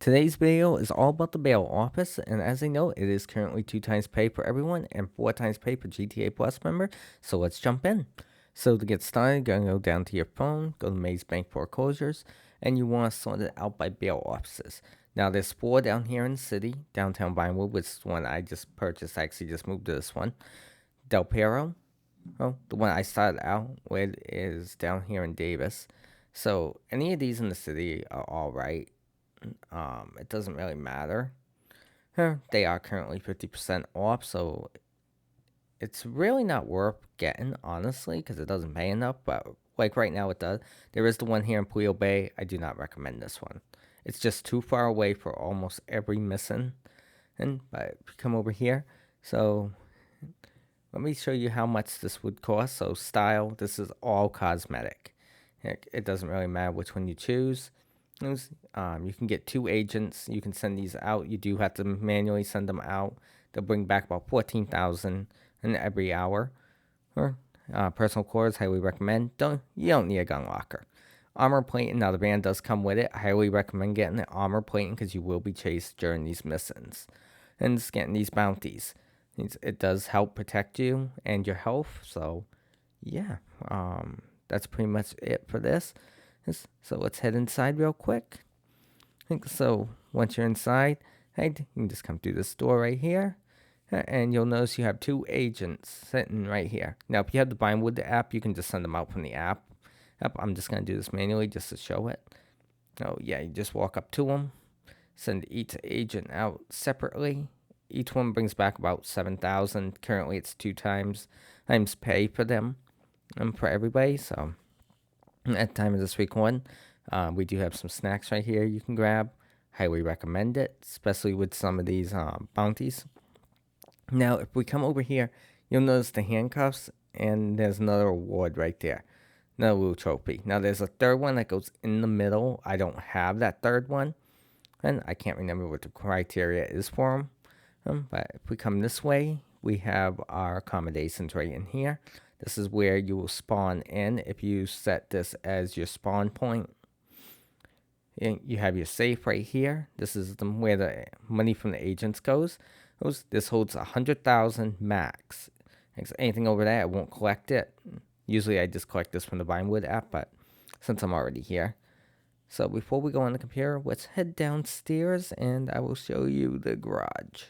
Today's video is all about the bail office, and as I know, it is currently 2 times pay for everyone and 4 times pay for GTA Plus member, so let's jump in. So to get started, you're going to go down to your phone, go to Maze Bank Foreclosures, and you want to sort it out by bail offices. Now there's 4 down here in the city, downtown Vinewood, which is one I just purchased. I actually just moved to this one. Del Perro, the one I started out with is down here in Davis. So any of these in the city are all right. It doesn't really matter. They are currently 50% off, so it's really not worth getting, honestly, because it doesn't pay enough. But like right now, it does. There is the one here in Puyo Bay. I do not recommend this one. It's just too far away for almost every missing. But if you come over here, so let me show you how much this would cost. So style, this is all cosmetic. It doesn't really matter which one you choose. You can get 2 agents. You can send these out. You do have to manually send them out. They'll bring back about 14,000 in every hour. Or personal cores, highly recommend. You don't need a gun locker. Armor plating. Now the van does come with it. I highly recommend getting the armor plating because you will be chased during these missions. And just getting these bounties. It does help protect you and your health. So yeah, that's pretty much it for this. So let's head inside real quick. So once you're inside, you can just come through this door right here. And you'll notice you have 2 agents sitting right here. Now, if you have the Vinewood app, you can just send them out from the app. I'm just going to do this manually just to show it. Oh, yeah, you just walk up to them, send each agent out separately. Each one brings back about 7,000. Currently, it's 2 times pay for them and for everybody. So at the time of this recording, we do have some snacks right here you can grab. Highly recommend it, especially with some of these bounties. Now, if we come over here, you'll notice the handcuffs, and there's another award right there. Another little trophy. Now, there's a third one that goes in the middle. I don't have that third one, and I can't remember what the criteria is for them. But if we come this way, we have our accommodations right in here. This is where you will spawn in if you set this as your spawn point. And you have your safe right here. This is where the money from the agents goes. This holds 100,000 max. Anything over that, I won't collect it. Usually I just collect this from the Vinewood app, but since I'm already here. So before we go on the computer, let's head downstairs and I will show you the garage.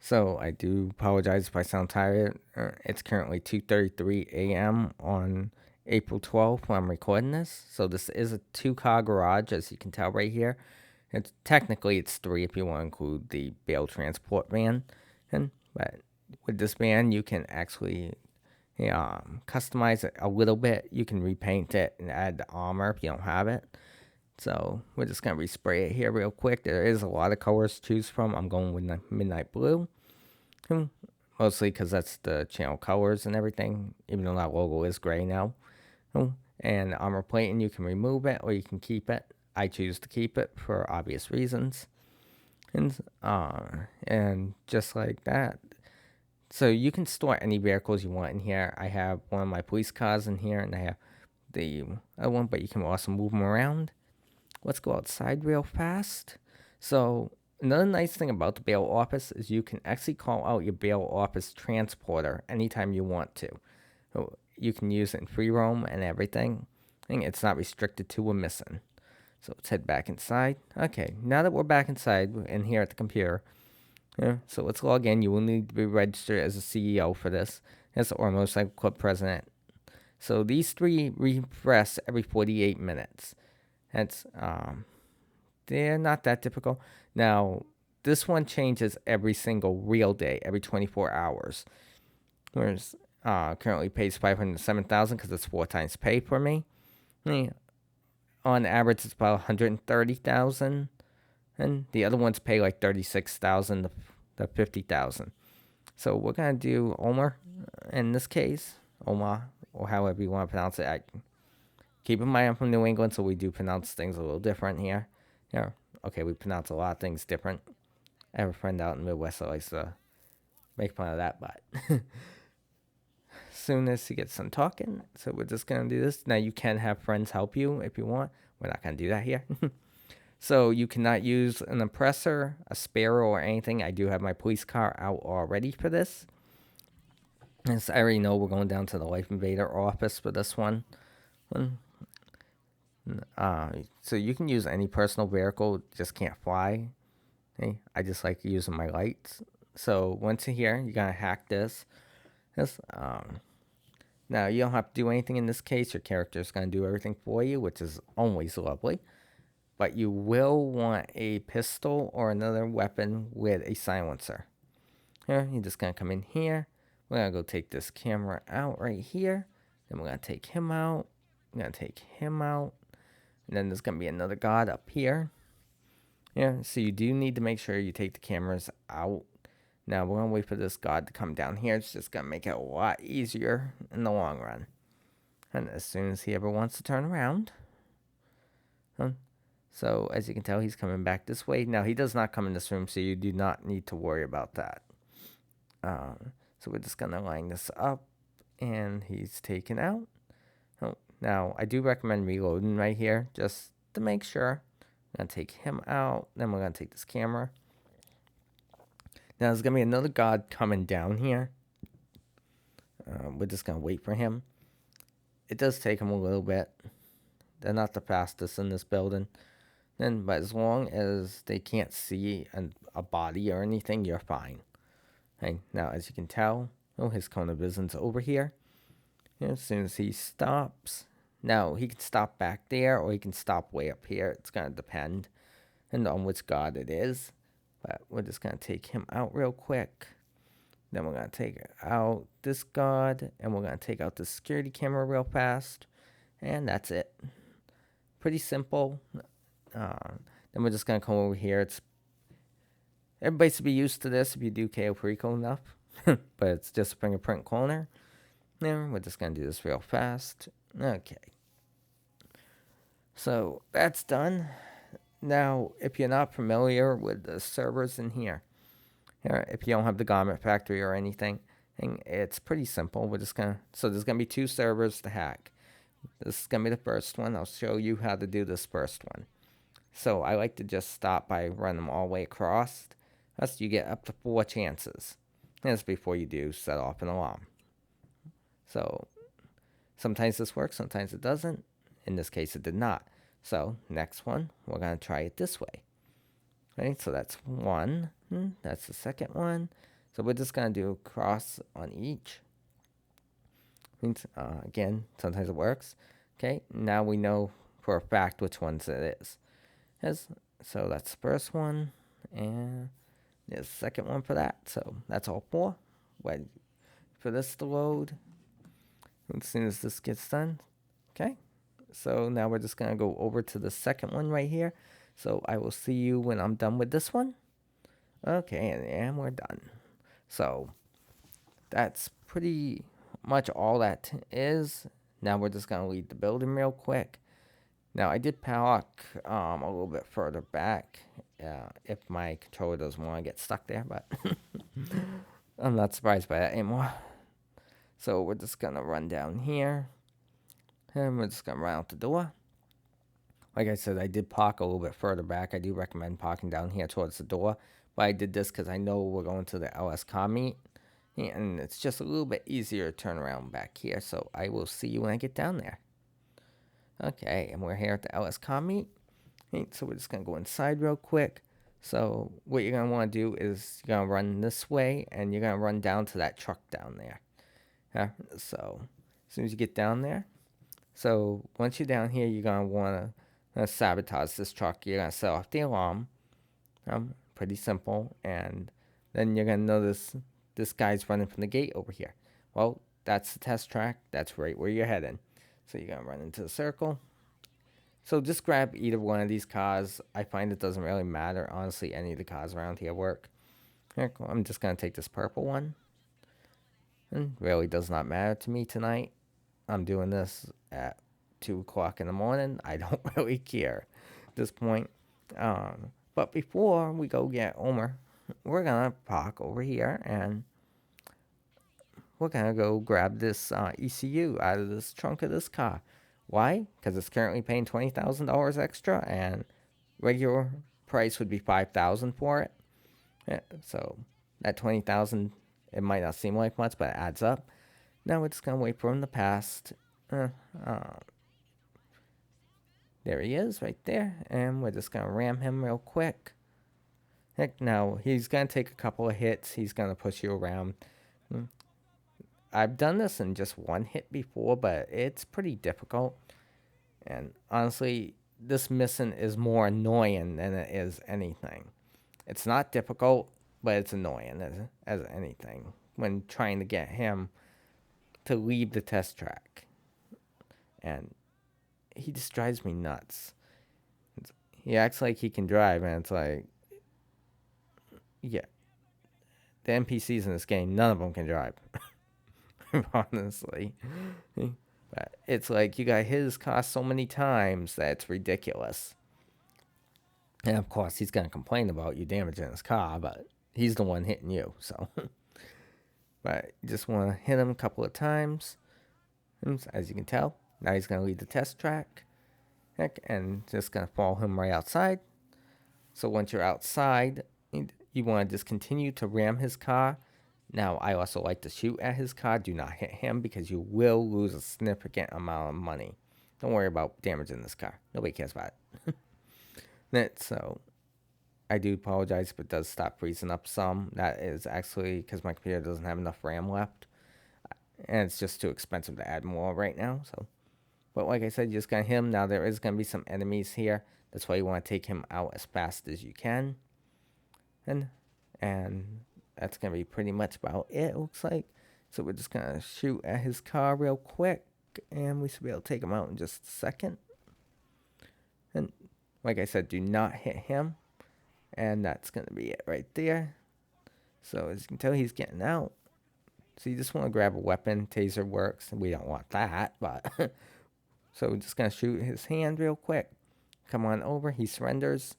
So I do apologize if I sound tired. It's currently 2:33 a.m. on April 12th when I'm recording this. So this is a 2-car garage, as you can tell right here. Technically it's 3 if you want to include the bail transport van. But with this van, you can actually customize it a little bit. You can repaint it and add the armor if you don't have it. So we're just going to respray it here real quick. There is a lot of colors to choose from. I'm going with midnight blue. Mostly because that's the channel colors and everything, even though that logo is gray now. And armor plating, you can remove it or you can keep it. I choose to keep it for obvious reasons. And just like that. So you can store any vehicles you want in here. I have one of my police cars in here, and I have the other one, but you can also move them around. Let's go outside real fast. So another nice thing about the bail office is you can actually call out your bail office transporter anytime you want to. So you can use it in free roam and everything. And it's not restricted to a missing. So let's head back inside. Okay, now that we're back inside and here at the computer, so let's log in. You will need to be registered as a CEO for this, or motorcycle club president. So these 3 refresh every 48 minutes. That's they're not that typical. Now this one changes every single real day, every 24 hours. Whereas currently pays 507,000 because it's 4 times pay for me. On average, it's about 130,000, and the other ones pay like 36,000 to 50,000. So we're gonna do Omar in this case, Omar, or however you want to pronounce it. Keep in mind I'm from New England, so we do pronounce things a little different here. Yeah, okay, we pronounce a lot of things different. I have a friend out in the Midwest that likes to make fun of that, but soon as he gets done talking. So we're just going to do this. Now you can have friends help you if you want. we're not going to do that here. So you cannot use an oppressor, a sparrow, or anything. I do have my police car out already for this. As I already know, we're going down to the Life Invader office for this one. So you can use any personal vehicle, just can't fly. Hey, I just like using my lights. So once you're here, you're gonna hack this. Now you don't have to do anything in this case. Your character is gonna do everything for you, which is always lovely. But you will want a pistol or another weapon with a silencer. Here, you're just gonna come in here. We're gonna go take this camera out right here. Then we're gonna take him out. We're gonna take him out. And then there's gonna be another guard up here. Yeah, so you do need to make sure you take the cameras out. Now we're gonna wait for this guard to come down here. It's just gonna make it a lot easier in the long run. And as soon as he ever wants to turn around. So as you can tell, he's coming back this way. Now he does not come in this room, so you do not need to worry about that. So we're just gonna line this up, and he's taken out. Now I do recommend reloading right here, just to make sure. I'm gonna take him out. Then we're gonna take this camera. Now there's gonna be another guard coming down here. We're just gonna wait for him. It does take him a little bit. They're not the fastest in this building. But as long as they can't see a body or anything, you're fine. Okay, now as you can tell, his cone of vision's over here. And as soon as he stops, now he can stop back there or he can stop way up here. It's gonna depend on which guard it is. But we're just gonna take him out real quick. Then we're gonna take out this guard, and we're gonna take out the security camera real fast, and that's it. Pretty simple. Then we're just gonna come over here. Everybody should be used to this if you do KO Perico enough, but it's just a fingerprint cloner. Now we're just gonna do this real fast. Okay. So that's done. Now, if you're not familiar with the servers in here, if you don't have the garment factory or anything, it's pretty simple. So there's gonna be 2 servers to hack. This is gonna be the first one. I'll show you how to do this first one. So I like to just stop by running them all the way across. Thus you get up to 4 chances. That's before you do set off an alarm. So sometimes this works, sometimes it doesn't. In this case it did not. So next one, we're gonna try it this way. Right, so that's 1. That's the second one. So we're just gonna do a cross on each. Again, sometimes it works. Okay, now we know for a fact which ones it is. So that's the first one, and there's the second one for that. So that's all 4. Wait for this to load. As soon as this gets done, okay. So now we're just gonna go over to the second one right here. So I will see you when I'm done with this one. Okay, and we're done. So that's pretty much all that is. Now we're just gonna leave the building real quick. Now I did park a little bit further back if my controller doesn't want to get stuck there, but I'm not surprised by that anymore. So we're just gonna run down here, and we're just gonna run out the door. Like I said, I did park a little bit further back. I do recommend parking down here towards the door, but I did this because I know we're going to the LS car meet, and it's just a little bit easier to turn around back here. So I will see you when I get down there. Okay, and we're here at the LS car meet. So we're just gonna go inside real quick. So what you're gonna want to do is you're gonna run this way, and you're gonna run down to that truck down there. So as soon as you get down there, so once you're down here, you're gonna want to sabotage this truck. You're gonna set off the alarm. Pretty simple. And then you're gonna notice this guy's running from the gate over here. Well, that's the test track. That's right where you're heading. So you're gonna run into the circle. So just grab either one of these cars. I find it doesn't really matter. Honestly, any of the cars around here work. Here, I'm just gonna take this purple one. And really does not matter to me tonight. I'm doing this at 2 o'clock in the morning. I don't really care at this point. But before we go get Omer, we're gonna park over here, and we're gonna go grab this ECU out of this trunk of this car. Why? Because it's currently paying $20,000 extra, and regular price would be 5,000 for it. Yeah, so that 20,000, it might not seem like much, but it adds up. Now we're just gonna wait for him to pass. Uh, uh, there he is, right there, and we're just gonna ram him real quick. Heck, now he's gonna take a couple of hits. He's gonna push you around. I've done this in just one hit before, but it's pretty difficult. And honestly, this missing is more annoying than it is anything. It's not difficult, but it's annoying as anything when trying to get him to leave the test track. And he just drives me nuts. He acts like he can drive, and it's like, yeah, the NPCs in this game, none of them can drive. Honestly. But it's like you got hit his car so many times that it's ridiculous. And of course, he's going to complain about you damaging his car, but he's the one hitting you, so. But you just want to hit him a couple of times. And as you can tell, now he's going to leave the test track. And just going to follow him right outside. So once you're outside, you want to just continue to ram his car. Now, I also like to shoot at his car. Do not hit him because you will lose a significant amount of money. Don't worry about damaging this car. Nobody cares about it. So, I do apologize if it does stop freezing up some. That is actually because my computer doesn't have enough RAM left. And it's just too expensive to add more right now. So, but like I said, you just got him. Now, there is going to be some enemies here. That's why you want to take him out as fast as you can. And that's going to be pretty much about it looks like. So we're just going to shoot at his car real quick. And we should be able to take him out in just a second. And like I said, do not hit him. And that's going to be it right there. So as you can tell, he's getting out. So you just want to grab a weapon. Taser works. We don't want that. But so we're just going to shoot his hand real quick. Come on over. He surrenders.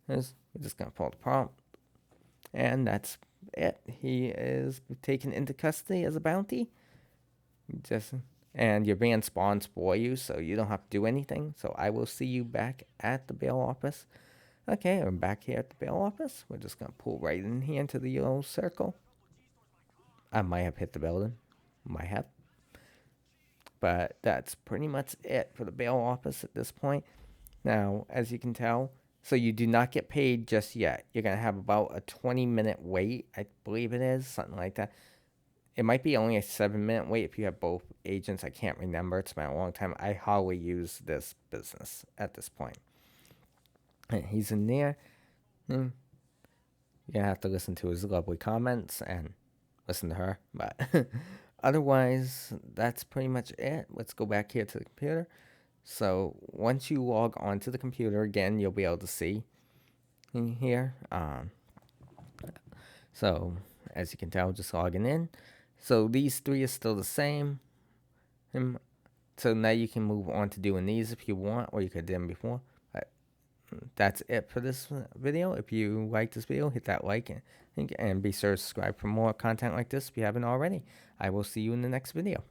We're just going to follow the prompt. And that's it. He is taken into custody as a bounty. And your van spawns for you, so you don't have to do anything. So I will see you back at the bail office. Okay, I'm back here at the bail office. We're just going to pull right in here into the yellow circle. I might have hit the building. Might have. But that's pretty much it for the bail office at this point. Now, as you can tell, so you do not get paid just yet. You're going to have about a 20-minute wait, I believe it is, something like that. It might be only a 7-minute wait if you have both agents. I can't remember. It's been a long time. I hardly use this business at this point. And he's in there. You're going to have to listen to his lovely comments and listen to her. But otherwise, that's pretty much it. Let's go back here to the computer. So once you log onto the computer again, you'll be able to see in here. So as you can tell, just logging in. So these three are still the same. So now you can move on to doing these if you want, or you could do them before. But that's it for this video. If you like this video, hit that like and be sure to subscribe for more content like this if you haven't already. I will see you in the next video.